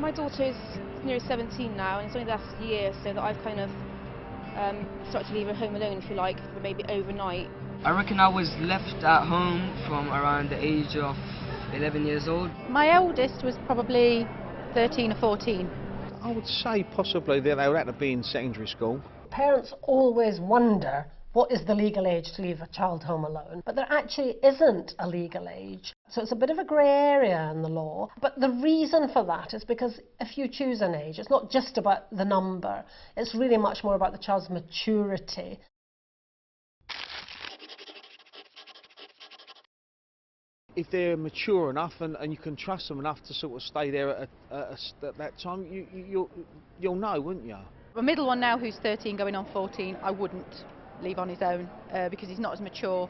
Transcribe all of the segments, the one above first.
My daughter is nearly 17 now, and it's only the last year so that I've kind of started to leave her home alone, if you like, for maybe overnight. I reckon I was left at home from around the age of 11 years old. My eldest was probably 13 or 14. I would say possibly that they were at to be in secondary school. Parents always wonder what is the legal age to leave a child home alone, but there actually isn't a legal age. So it's a bit of a grey area in the law, but the reason for that is because if you choose an age, it's not just about the number, it's really much more about the child's maturity. If they're mature enough and you can trust them enough to sort of stay there at that time, you'll know, wouldn't you? The middle one now, who's 13 going on 14, I wouldn't leave on his own because he's not as mature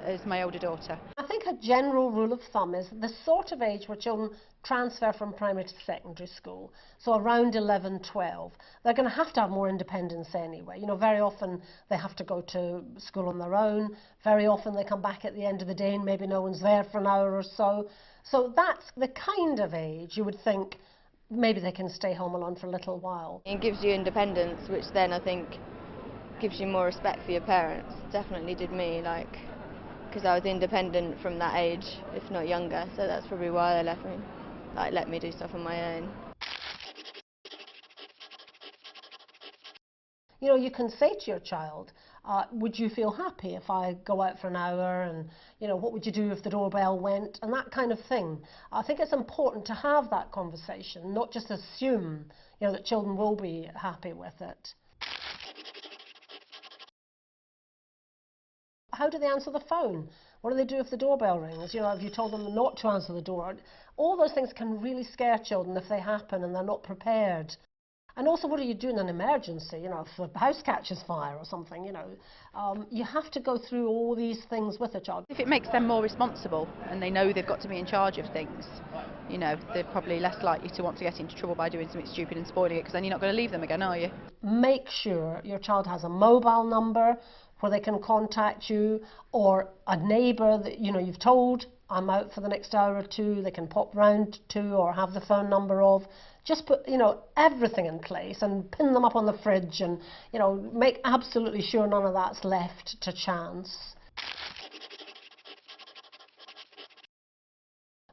as my older daughter. I think a general rule of thumb is the sort of age where children transfer from primary to secondary school, so around 11, 12, they're going to have more independence anyway. You know, very often they have to go to school on their own, very often they come back at the end of the day and maybe no one's there for an hour or so. So that's the kind of age you would think maybe they can stay home alone for a little while. It gives you independence, which then I think gives you more respect for your parents. Definitely did me, like, because I was independent from that age, if not younger, so that's probably why they let me do stuff on my own. You know, you can say to your child, would you feel happy if I go out for an hour, and, you know, what would you do if the doorbell went, and that kind of thing. I think it's important to have that conversation, not just assume, you know, that children will be happy with it. How do they answer the phone? What do they do if the doorbell rings? You know, have you told them not to answer the door? All those things can really scare children if they happen and they're not prepared. And also, what do you do in an emergency? You know, if the house catches fire or something, you know, you have to go through all these things with a child. If it makes them more responsible and they know they've got to be in charge of things, you know, they're probably less likely to want to get into trouble by doing something stupid and spoiling it, because then you're not going to leave them again, are you? Make sure your child has a mobile number where they can contact you, or a neighbour that, you know, you've told, I'm out for the next hour or two, they can pop round to, or have the phone number of. Just put, you know, everything in place and pin them up on the fridge, and, you know, make absolutely sure none of that's left to chance.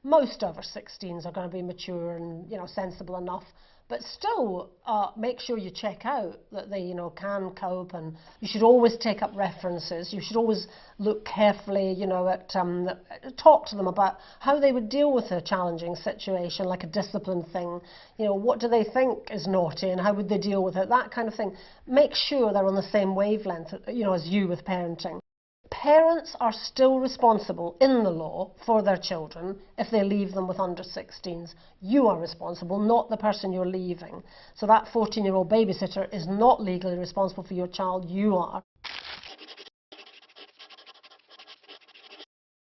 Most over 16s are going to be mature and, you know, sensible enough, but still make sure you check out that they, you know, can cope, and you should always take up references. You should always look carefully, you know, at talk to them about how they would deal with a challenging situation, like a discipline thing. You know, what do they think is naughty and how would they deal with it, that kind of thing. Make sure they're on the same wavelength, you know, as you with parenting. Parents are still responsible in the law for their children if they leave them with under 16s. You are responsible, not the person you're leaving. So that 14-year-old babysitter is not legally responsible for your child, you are.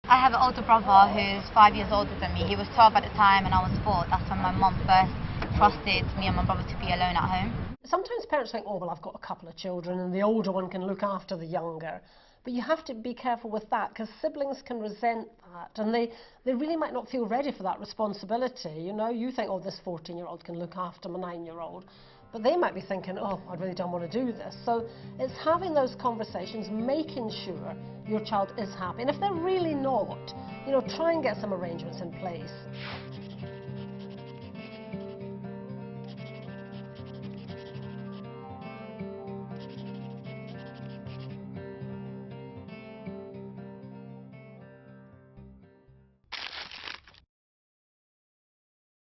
I have an older brother who's 5 years older than me. He was 12 at the time and I was 4. That's when my mum first trusted me and my brother to be alone at home. Sometimes parents think, oh, well, I've got a couple of children and the older one can look after the younger. But you have to be careful with that, because siblings can resent that, and they really might not feel ready for that responsibility. You know, you think, oh, this 14-year-old can look after my 9-year-old. But they might be thinking, oh, I really don't want to do this. So it's having those conversations, making sure your child is happy. And if they're really not, you know, try and get some arrangements in place.